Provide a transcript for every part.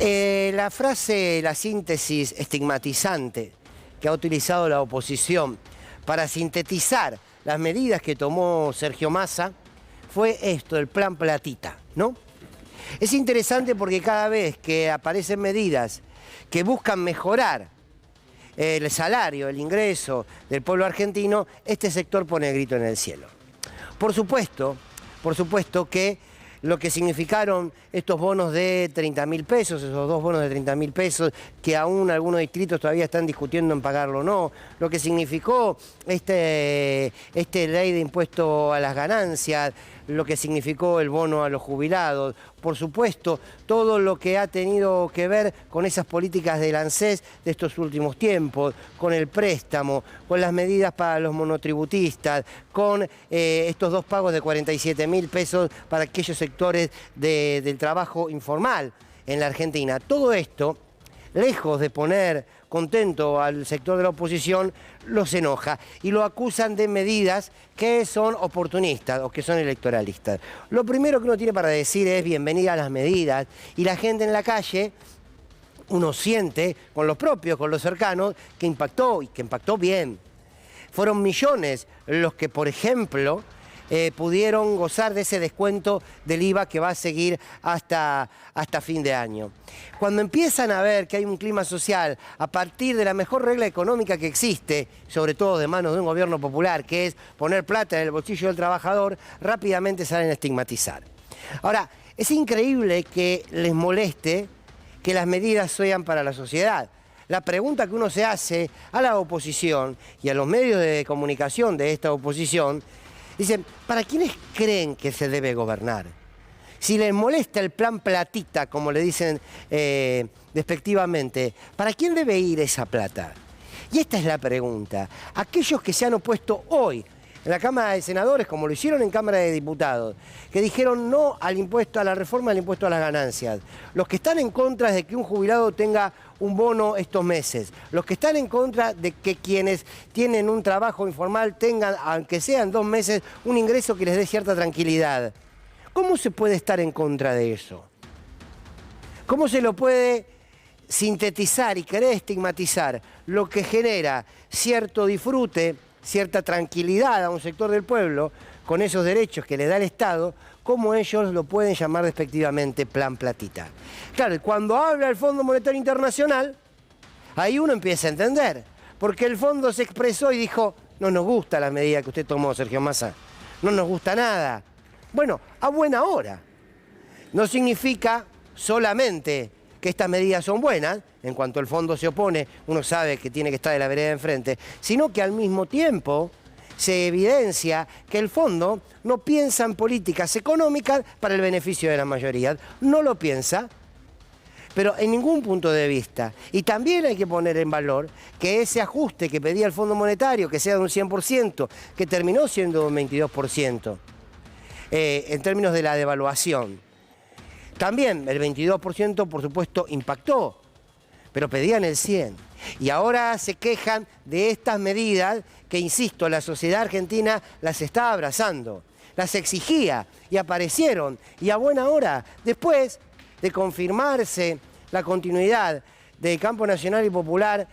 La frase, la síntesis estigmatizante que ha utilizado la oposición para sintetizar las medidas que tomó Sergio Massa fue esto, el plan platita, ¿no? Es interesante porque cada vez que aparecen medidas que buscan mejorar el salario, el ingreso del pueblo argentino, este sector pone el grito en el cielo. Por supuesto que lo que significaron estos bonos de 30.000 pesos, esos dos bonos de 30.000 pesos, que aún algunos distritos todavía están discutiendo en pagarlo o no, lo que significó este ley de impuesto a las ganancias, lo que significó el bono a los jubilados, por supuesto, todo lo que ha tenido que ver con esas políticas del ANSES de estos últimos tiempos, con el préstamo, con las medidas para los monotributistas, con estos dos pagos de 47.000 pesos para aquellos sectores del trabajo informal en la Argentina. Todo esto, lejos de poner contento al sector de la oposición, los enoja y lo acusan de medidas que son oportunistas o que son electoralistas. Lo primero que uno tiene para decir es bienvenida a las medidas, y la gente en la calle, uno siente con los propios, con los cercanos, que impactó y que impactó bien. Fueron millones los que, por ejemplo, pudieron gozar de ese descuento del IVA que va a seguir hasta fin de año. Cuando empiezan a ver que hay un clima social a partir de la mejor regla económica que existe, sobre todo de manos de un gobierno popular, que es poner plata en el bolsillo del trabajador, rápidamente salen a estigmatizar. Ahora, es increíble que les moleste que las medidas sean para la sociedad. La pregunta que uno se hace a la oposición y a los medios de comunicación de esta oposición, dicen, ¿para quiénes creen que se debe gobernar? Si les molesta el plan platita, como le dicen despectivamente, ¿para quién debe ir esa plata? Y esta es la pregunta. Aquellos que se han opuesto hoy en la Cámara de Senadores, como lo hicieron en Cámara de Diputados, que dijeron no al impuesto, a la reforma del impuesto a las ganancias, los que están en contra de que un jubilado tenga un bono estos meses, los que están en contra de que quienes tienen un trabajo informal tengan, aunque sean 2 meses, un ingreso que les dé cierta tranquilidad. ¿Cómo se puede estar en contra de eso? ¿Cómo se lo puede sintetizar y querer estigmatizar lo que genera cierto disfrute, cierta tranquilidad a un sector del pueblo con esos derechos que le da el Estado, como ellos lo pueden llamar despectivamente plan platita? Claro, cuando habla el Fondo Monetario Internacional, ahí uno empieza a entender, porque el fondo se expresó y dijo, no nos gusta la medida que usted tomó, Sergio Massa, no nos gusta nada. Bueno, a buena hora. No significa solamente que estas medidas son buenas, en cuanto el fondo se opone, uno sabe que tiene que estar de la vereda de enfrente, sino que al mismo tiempo se evidencia que el fondo no piensa en políticas económicas para el beneficio de la mayoría. No lo piensa, pero en ningún punto de vista. Y también hay que poner en valor que ese ajuste que pedía el Fondo Monetario, que sea de un 100%, que terminó siendo un 22%, en términos de la devaluación. También el 22%, por supuesto, impactó, pero pedían el 100%. Y ahora se quejan de estas medidas que, insisto, la sociedad argentina las está abrazando, las exigía y aparecieron. Y a buena hora, después de confirmarse la continuidad del campo nacional y popular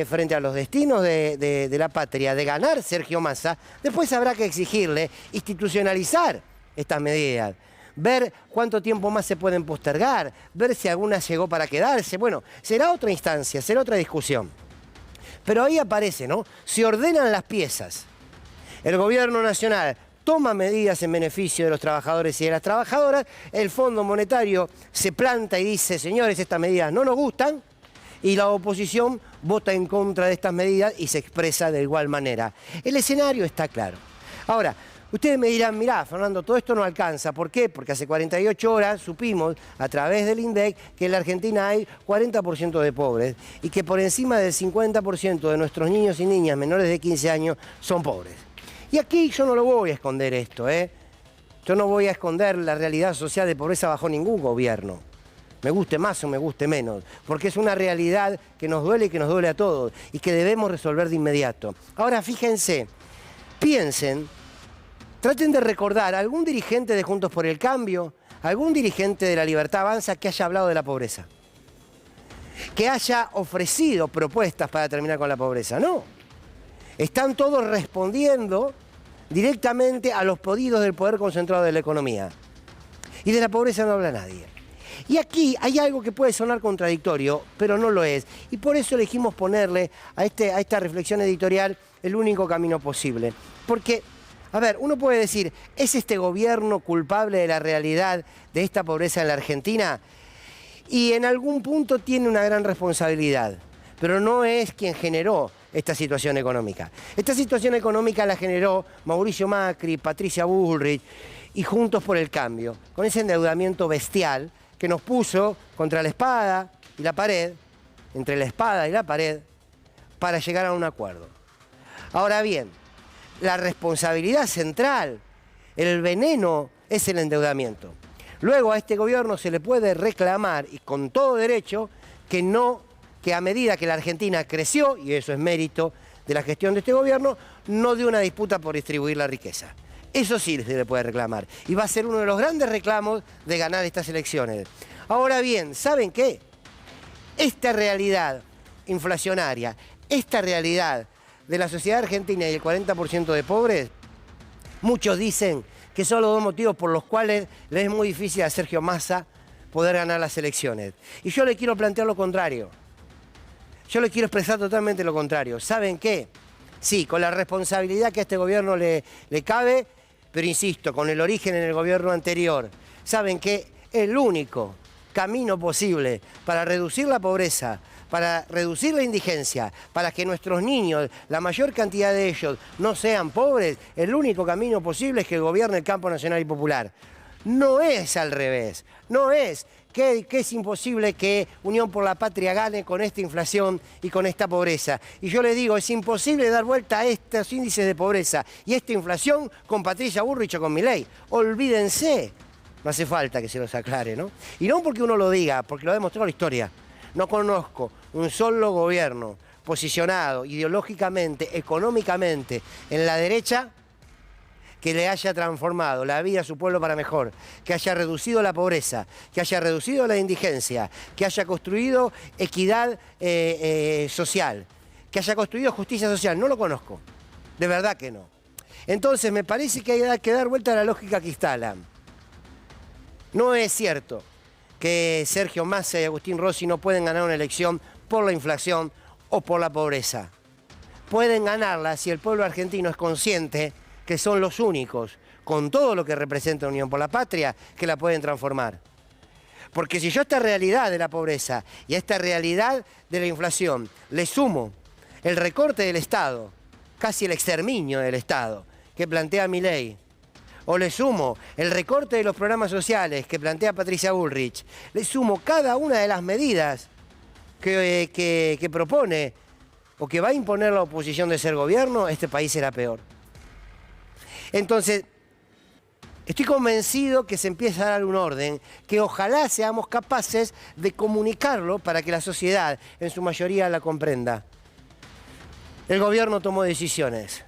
frente a los destinos de la patria, de ganar Sergio Massa, después habrá que exigirle institucionalizar estas medidas, ver cuánto tiempo más se pueden postergar, ver si alguna llegó para quedarse. Bueno, será otra instancia, será otra discusión. Pero ahí aparece, ¿no? Se ordenan las piezas. El gobierno nacional toma medidas en beneficio de los trabajadores y de las trabajadoras, el Fondo Monetario se planta y dice, señores, estas medidas no nos gustan, y la oposición vota en contra de estas medidas y se expresa de igual manera. El escenario está claro. Ahora, ustedes me dirán, mirá, Fernando, todo esto no alcanza. ¿Por qué? Porque hace 48 horas supimos, a través del INDEC, que en la Argentina hay 40% de pobres y que por encima del 50% de nuestros niños y niñas menores de 15 años son pobres. Y aquí yo no lo voy a esconder esto, Yo no voy a esconder la realidad social de pobreza bajo ningún gobierno. Me guste más o me guste menos, porque es una realidad que nos duele y que nos duele a todos y que debemos resolver de inmediato. Ahora, fíjense, piensen, traten de recordar a algún dirigente de Juntos por el Cambio, algún dirigente de La Libertad Avanza que haya hablado de la pobreza. que haya ofrecido propuestas para terminar con la pobreza, no. Están todos respondiendo directamente a los pedidos del poder concentrado de la economía. Y de la pobreza no habla nadie. Y aquí hay algo que puede sonar contradictorio, pero no lo es. Y por eso elegimos ponerle a esta reflexión editorial el único camino posible. Porque, a ver, uno puede decir, ¿es este gobierno culpable de la realidad de esta pobreza en la Argentina? Y en algún punto tiene una gran responsabilidad, pero no es quien generó esta situación económica. Esta situación económica la generó Mauricio Macri, Patricia Bullrich y Juntos por el Cambio, con ese endeudamiento bestial que nos puso contra la espada y la pared, entre la espada y la pared, para llegar a un acuerdo. Ahora bien, la responsabilidad central, el veneno, es el endeudamiento. Luego a este gobierno se le puede reclamar, y con todo derecho, que a medida que la Argentina creció, y eso es mérito de la gestión de este gobierno, no dio una disputa por distribuir la riqueza. Eso sí se le puede reclamar. Y va a ser uno de los grandes reclamos de ganar estas elecciones. Ahora bien, ¿saben qué? Esta realidad inflacionaria, esta realidad de la sociedad argentina y el 40% de pobres, muchos dicen que son los dos motivos por los cuales le es muy difícil a Sergio Massa poder ganar las elecciones. Y yo le quiero plantear lo contrario. Yo le quiero expresar totalmente lo contrario. ¿Saben qué? Sí, con la responsabilidad que a este gobierno le cabe, pero insisto, con el origen en el gobierno anterior. ¿Saben qué? El único camino posible para reducir la pobreza, para reducir la indigencia, para que nuestros niños, la mayor cantidad de ellos, no sean pobres, el único camino posible es que gobierne el campo nacional y popular. No es al revés, no es que es imposible que Unión por la Patria gane con esta inflación y con esta pobreza. Y yo le digo, es imposible dar vuelta a estos índices de pobreza y esta inflación con Patricia Bullrich o con Milei. Olvídense, no hace falta que se los aclare, ¿no? Y no porque uno lo diga, porque lo ha demostrado la historia. No conozco un solo gobierno posicionado ideológicamente, económicamente, en la derecha, que le haya transformado la vida a su pueblo para mejor, que haya reducido la pobreza, que haya reducido la indigencia, que haya construido equidad social, que haya construido justicia social. No lo conozco, de verdad que no. Entonces me parece que hay que dar vuelta a la lógica que instalan. No es cierto que Sergio Massa y Agustín Rossi no pueden ganar una elección por la inflación o por la pobreza. Pueden ganarla si el pueblo argentino es consciente que son los únicos, con todo lo que representa Unión por la Patria, que la pueden transformar. Porque si yo a esta realidad de la pobreza y a esta realidad de la inflación le sumo el recorte del Estado, casi el exterminio del Estado, que plantea Milei, o le sumo el recorte de los programas sociales que plantea Patricia Bullrich, le sumo cada una de las medidas que propone o que va a imponer la oposición de ser gobierno, este país será peor. Entonces, estoy convencido que se empieza a dar un orden, que ojalá seamos capaces de comunicarlo para que la sociedad, en su mayoría, la comprenda. El gobierno tomó decisiones.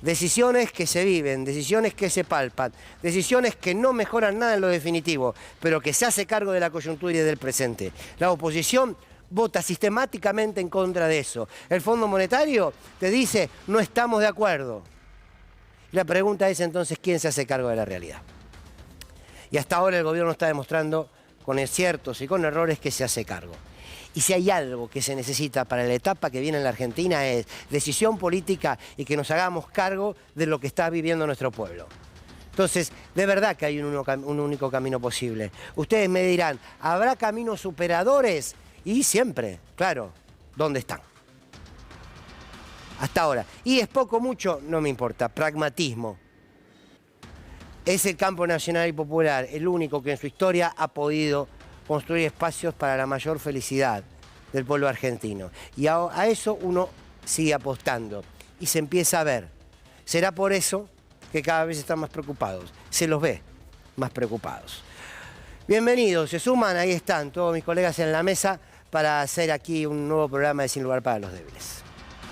Decisiones que se viven, decisiones que se palpan, decisiones que no mejoran nada en lo definitivo, pero que se hace cargo de la coyuntura y del presente. La oposición vota sistemáticamente en contra de eso. El Fondo Monetario te dice, no estamos de acuerdo. La pregunta es entonces, ¿quién se hace cargo de la realidad? Y hasta ahora el gobierno está demostrando, con aciertos y con errores, que se hace cargo. Y si hay algo que se necesita para la etapa que viene en la Argentina es decisión política y que nos hagamos cargo de lo que está viviendo nuestro pueblo. Entonces, de verdad que hay un único camino posible. Ustedes me dirán, ¿habrá caminos superadores? Y siempre, claro, ¿dónde están? Hasta ahora. Y es poco, mucho, no me importa. Pragmatismo. Es el campo nacional y popular el único que en su historia ha podido construir espacios para la mayor felicidad del pueblo argentino. Y a eso uno sigue apostando. Y se empieza a ver. Será por eso que cada vez están más preocupados. Se los ve más preocupados. Bienvenidos, se suman, ahí están todos mis colegas en la mesa para hacer aquí un nuevo programa de Sin Lugar para los Débiles.